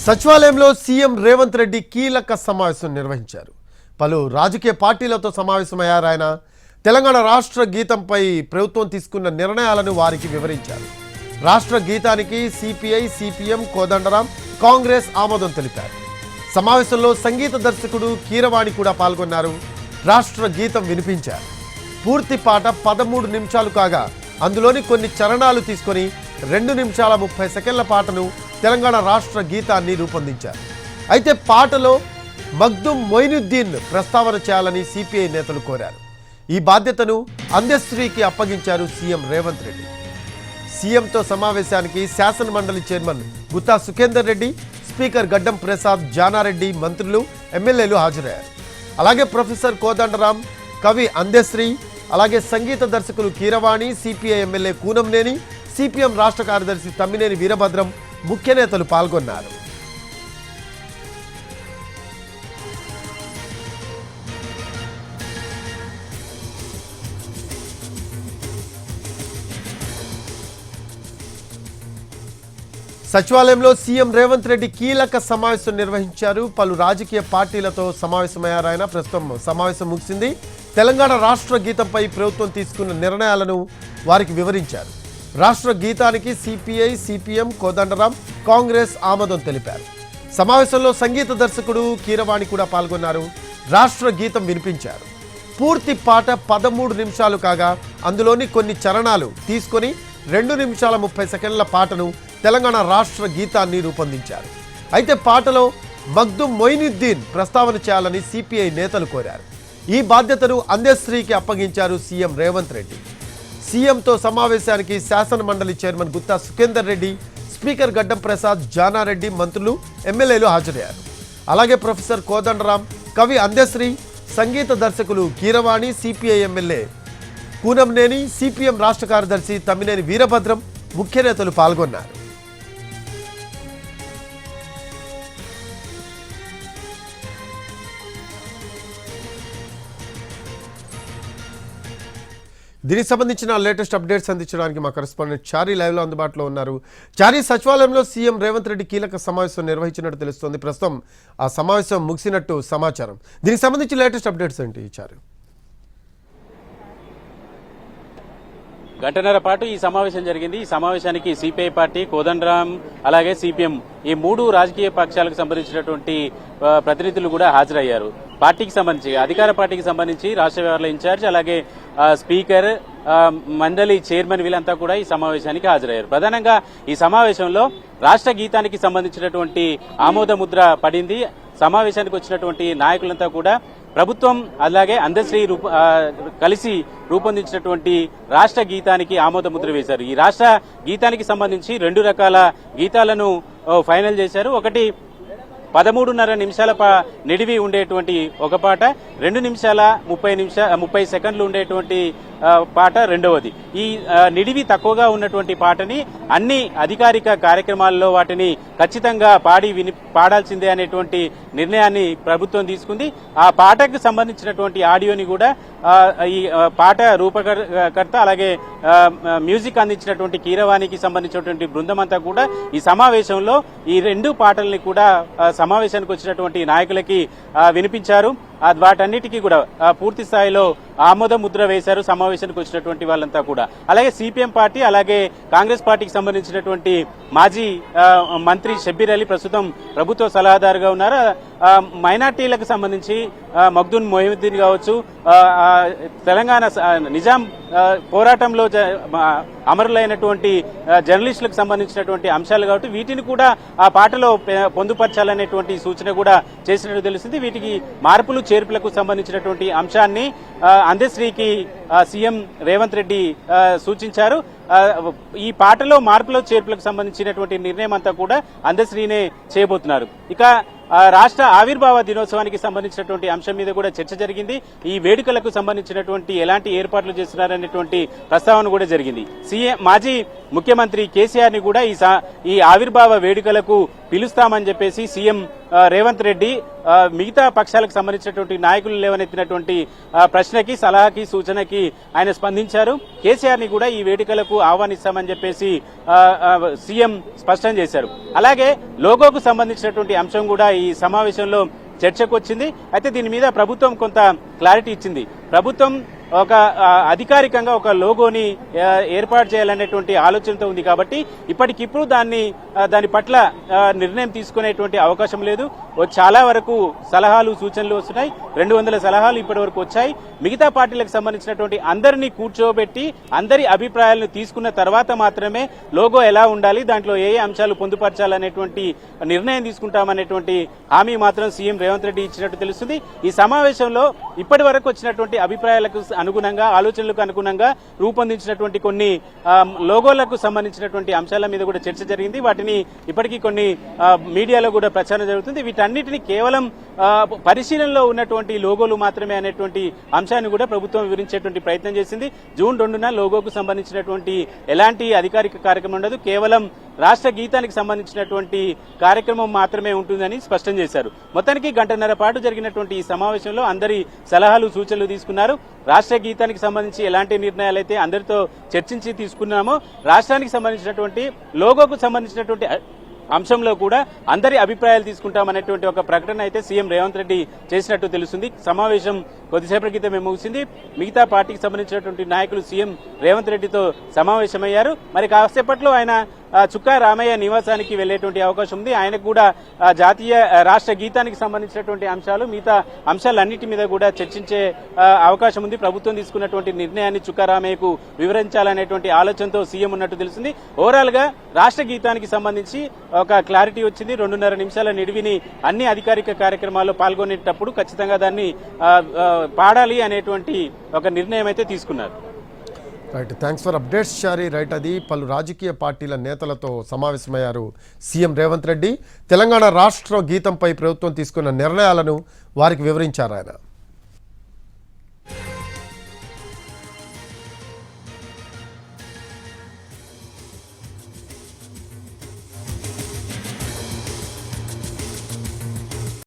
సచివాలయంలో సీఎం రేవంత్ రెడ్డి కీలక సమావేశం నిర్వహించారు. పలు రాజకీయ పార్టీలతో సమావేశమయ్యారు. ఆయన తెలంగాణ రాష్ట్ర గీతంపై ప్రభుత్వం తీసుకున్న నిర్ణయాలను వారికి వివరించారు. రాష్ట్ర గీతానికి సిపిఐ, సిపిఎం, కోదండరాం, కాంగ్రెస్ ఆమోదం తెలిపారు. సమావేశంలో సంగీత దర్శకుడు కీరవాణి కూడా పాల్గొన్నారు. రాష్ట్ర గీతం వినిపించారు. పూర్తి పాట 13 నిమిషాలు కాగా అందులోని కొన్ని చరణాలు తీసుకొని 2 నిమిషాల 30 సెకండ్ల పాటను తెలంగాణ రాష్ట్ర గీతాన్ని రూపొందించారు. అయితే పాటలో మగ్దుం మొయినుద్దీన్ ప్రస్తావన చేయాలని సిపిఐ నేతలు కోరారు. ఈ బాధ్యతను అందశ్రీకి అప్పగించారు సీఎం రేవంత్ రెడ్డి. సీఎంతో సమావేశానికి శాసన మండలి చైర్మన్ గుత్తా సుఖేందర్ రెడ్డి, స్పీకర్ గడ్డం ప్రసాద్, జానారెడ్డి, మంత్రులు, ఎమ్మెల్యేలు హాజరయ్యారు. అలాగే ప్రొఫెసర్ కోదండరాం, కవి అందశ్రీ, అలాగే సంగీత దర్శకులు Keeravani, CPI MLA Kunamneni, CPM రాష్ట్ర కార్యదర్శి తమ్మినేని వీరభద్రం ముఖ్య నేతలు పాల్గొన్నారు. సచివాలయంలో సీఎం రేవంత్ రెడ్డి కీలక సమావేశం నిర్వహించారు. పలు రాజకీయ పార్టీలతో సమావేశమయ్యారు. ఆయన ప్రస్తుతం సమావేశం ముగిసింది. తెలంగాణ రాష్ట్ర గీతంపై ప్రభుత్వం తీసుకున్న నిర్ణయాలను వారికి వివరించారు. రాష్ట్ర గీతానికి సిపిఐ, సిపిఎం, కోదండరాం, కాంగ్రెస్ ఆమోదం తెలిపారు. సమావేశంలో సంగీత దర్శకుడు కీరవాణి కూడా పాల్గొన్నారు. రాష్ట్ర గీతం వినిపించారు. పూర్తి పాట 13 నిమిషాలు కాగా అందులోని కొన్ని చరణాలు తీసుకొని 2 నిమిషాల 30 సెకండ్ల పాటను తెలంగాణ రాష్ట్ర గీతాన్ని రూపొందించారు. అయితే పాటలో మగ్దుం మొయినుద్దీన్ ప్రస్తావన చేయాలని సిపిఐ నేతలు కోరారు. ఈ బాధ్యతను అందశ్రీకి అప్పగించారు సీఎం రేవంత్ రెడ్డి. సీఎంతో సమావేశానికి శాసన మండలి చైర్మన్ గుత్తా సుఖేందర్ రెడ్డి, స్పీకర్ గడ్డం ప్రసాద్, జానారెడ్డి, మంత్రులు, ఎమ్మెల్యేలు హాజరయ్యారు. అలాగే ప్రొఫెసర్ కోదండరాం, కవి అందశ్రీ, సంగీత దర్శకులు Keeravani, CPI MLA Kunamneni, CPM రాష్ట్ర కార్యదర్శి తమ్మినేని వీరభద్రం ముఖ్య నేతలు పాల్గొన్నారు. దీనికి సంబంధించిన లేటెస్ట్ అప్డేట్స్ అందించడానికి మా కరెస్పాండెంట్ చారీ లైవ్లో అందుబాటులో ఉన్నారు. చారీ, సచివాలయంలో సీఎం రేవంత్ రెడ్డి కీలక సమావేశం నిర్వహించినట్టు తెలుస్తోంది. ప్రస్తుతం ఆ సమావేశం ముగిసినట్టు సమాచారం. దీనికి సంబంధించి లేటెస్ట్ అప్డేట్స్ ఏంటి చారీ? గంటన్నర పాటు ఈ సమావేశం జరిగింది. ఈ సమావేశానికి సిపిఐ పార్టీ, కోదండరాం, అలాగే సిపిఎం ఈ 3 రాజకీయ పక్షాలకు సంబంధించినటువంటి ప్రతినిధులు కూడా హాజరయ్యారు. పార్టీకి సంబంధించి అధికార పార్టీకి సంబంధించి రాష్ట్ర వ్యవహారాల ఇన్ఛార్జ్, అలాగే స్పీకర్, మండలి చైర్మన్ వీళ్ళంతా కూడా ఈ సమావేశానికి హాజరయ్యారు. ప్రధానంగా ఈ సమావేశంలో రాష్ట్ర గీతానికి సంబంధించినటువంటి ఆమోద ముద్ర పడింది. సమావేశానికి వచ్చినటువంటి నాయకులంతా కూడా ప్రభుత్వం అలాగే అందశ్రీ కలిసి రూపొందించినటువంటి రాష్ట్ర గీతానికి ఆమోద ముద్ర వేశారు. ఈ రాష్ట్ర గీతానికి సంబంధించి 2 రకాల గీతాలను ఫైనల్ చేశారు. ఒకటి 13.5 నిమిషాల నిడివి ఉండేటువంటి ఒక పాట, 2 నిమిషాల 30 సెకండ్లు ఉండేటువంటి పాట రెండవది. ఈ నిడివి తక్కువగా ఉన్నటువంటి పాటని అన్ని అధికారిక కార్యక్రమాల్లో వాటిని ఖచ్చితంగా పాడాల్సిందే అనేటువంటి నిర్ణయాన్ని ప్రభుత్వం తీసుకుంది. ఆ పాటకు సంబంధించినటువంటి ఆడియోని కూడా ఈ పాట రూపకర్త అలాగే మ్యూజిక్ అందించినటువంటి కీరవాణికి సంబంధించినటువంటి బృందం అంతా కూడా ఈ సమావేశంలో ఈ 2 పాటల్ని కూడా సమావేశానికి వచ్చినటువంటి నాయకులకి వినిపించారు. వాటన్నిటికీ కూడా పూర్తి స్థాయిలో ఆమోద ముద్ర వేశారు సమావేశానికి వచ్చినటువంటి వాళ్ళంతా కూడా. అలాగే సిపిఎం పార్టీ అలాగే కాంగ్రెస్ పార్టీకి సంబంధించినటువంటి మాజీ మంత్రి షబ్బీర్ అలీ ప్రస్తుతం ప్రభుత్వ సలహాదారుగా ఉన్నారు. మైనార్టీలకు సంబంధించి మగ్దుం మొయినుద్దీన్ కావచ్చు, తెలంగాణ నిజాం పోరాటంలో అమరులైనటువంటి జర్నలిస్టులకు సంబంధించినటువంటి అంశాలు కాబట్టి వీటిని కూడా ఆ పాటలో పొందుపరచాలనేటువంటి సూచన కూడా చేసినట్టు తెలిసింది. వీటికి మార్పులు చేర్పులకు సంబంధించినటువంటి అంశాన్ని అందశ్రీకి సీఎం రేవంత్ రెడ్డి సూచించారు. ఈ పాటలో మార్పులు చేర్పులకు సంబంధించినటువంటి నిర్ణయం అంతా కూడా అందశ్రీనే చేయబోతున్నారు. ఇక రాష్ట్ర ఆవిర్భావ దినోత్సవానికి సంబంధించినటువంటి అంశం మీద కూడా చర్చ జరిగింది. ఈ వేడుకలకు సంబంధించినటువంటి ఎలాంటి ఏర్పాట్లు చేస్తున్నారనేటువంటి ప్రస్తావన కూడా జరిగింది. మాజీ ముఖ్యమంత్రి కేసీఆర్ ని కూడా ఈ ఆవిర్భావ వేడుకలకు పిలుస్తామని చెప్పేసి సీఎం రేవంత్ రెడ్డి మిగతా పక్షాలకు సంబంధించినటువంటి నాయకులు లేవనెత్తినటువంటి ప్రశ్నకి, సలహాకి, సూచనకి ఆయన స్పందించారు. కేసీఆర్ ని కూడా ఈ వేడుకలకు ఆహ్వానిస్తామని చెప్పేసి సీఎం స్పష్టం చేశారు. అలాగే లోగోకు సంబంధించినటువంటి అంశం కూడా ఈ సమావేశంలో చర్చకు వచ్చింది. అయితే దీని మీద ప్రభుత్వం కొంత క్లారిటీ ఇచ్చింది. ప్రభుత్వం ఒక అధికారికంగా ఒక లోగోని ఏర్పాటు చేయాలనేటువంటి ఆలోచనతో ఉంది కాబట్టి ఇప్పటికిప్పుడు దాని పట్ల నిర్ణయం తీసుకునేటువంటి అవకాశం లేదు. చాలా వరకు సలహాలు, సూచనలు వస్తున్నాయి. 200 సలహాలు ఇప్పటి వరకు వచ్చాయి. మిగతా పార్టీలకు సంబంధించినటువంటి అందరినీ కూర్చోబెట్టి అందరి అభిప్రాయాలను తీసుకున్న తర్వాత మాత్రమే లోగో ఎలా ఉండాలి, దాంట్లో ఏ అంశాలు పొందుపరచాలనేటువంటి నిర్ణయం తీసుకుంటామనేటువంటి హామీ మాత్రం సీఎం రేవంత్ రెడ్డి ఇచ్చినట్టు తెలుస్తుంది. ఈ సమావేశంలో ఇప్పటి వరకు వచ్చినటువంటి అభిప్రాయాలకు అనుగుణంగా, ఆలోచనలకు అనుగుణంగా రూపొందించినటువంటి కొన్ని లోగోలకు సంబంధించినటువంటి అంశాల మీద కూడా చర్చ జరిగింది. వాటిని ఇప్పటికీ కొన్ని మీడియాలో కూడా ప్రచారం జరుగుతుంది. వీటన్నిటిని కేవలం పరిశీలనలో ఉన్నటువంటి లోగోలు మాత్రమే అనేటువంటి అంశాన్ని కూడా ప్రభుత్వం వివరించేటువంటి ప్రయత్నం చేసింది. జూన్ 2న లోగోకు సంబంధించినటువంటి ఎలాంటి అధికారిక కార్యక్రమం ఉండదు, కేవలం రాష్ట్ర గీతానికి సంబంధించినటువంటి కార్యక్రమం మాత్రమే ఉంటుందని స్పష్టం చేశారు. మొత్తానికి గంటన్నర పాటు జరిగినటువంటి ఈ సమావేశంలో అందరి సలహాలు, సూచనలు తీసుకున్నారు. రాష్ట్ర గీతానికి సంబంధించి ఎలాంటి నిర్ణయాలు అయితే అందరితో చర్చించి తీసుకున్నామో, రాష్ట్రానికి సంబంధించినటువంటి లోగోకు సంబంధించినటువంటి అంశంలో కూడా అందరి అభిప్రాయాలు తీసుకుంటామనేటువంటి ఒక ప్రకటన అయితే సీఎం రేవంత్ రెడ్డి చేసినట్టు తెలుస్తుంది. సమావేశం కొద్దిసేపటి క్రితమే ముగిసింది. మిగతా పార్టీకి సంబంధించినటువంటి నాయకులు సీఎం రేవంత్ రెడ్డితో సమావేశమయ్యారు. మరి కాసేపట్లో ఆయన చుక్కా రామయ్య నివాసానికి వెళ్లేటువంటి అవకాశం ఉంది. ఆయనకు కూడా జాతీయ రాష్ట్ర గీతానికి సంబంధించినటువంటి అంశాలు, మిగతా అంశాలన్నిటి మీద కూడా చర్చించే అవకాశం ఉంది. ప్రభుత్వం తీసుకున్నటువంటి నిర్ణయాన్ని చుక్కా రామయ్యకు వివరించాలనేటువంటి ఆలోచనతో సీఎం ఉన్నట్టు తెలిసింది. ఓవరాల్ గా రాష్ట్ర గీతానికి సంబంధించి ఒక క్లారిటీ వచ్చింది. 2.5 నిమిషాల నిడివిని అన్ని అధికారిక కార్యక్రమాల్లో పాల్గొనేటప్పుడు ఖచ్చితంగా దాన్ని పాడాలి అనేటువంటి ఒక నిర్ణయం అయితే తీసుకున్నారు. Right, thanks for updates Shari. Right, అది పలు రాజకీయ పార్టీల నేతలతో సమావేశమయ్యారు సీఎం రేవంత్ రెడ్డి. తెలంగాణ రాష్ట్ర గీతంపై ప్రభుత్వం తీసుకున్న నిర్ణయాలను వారికి వివరించారు ఆయన.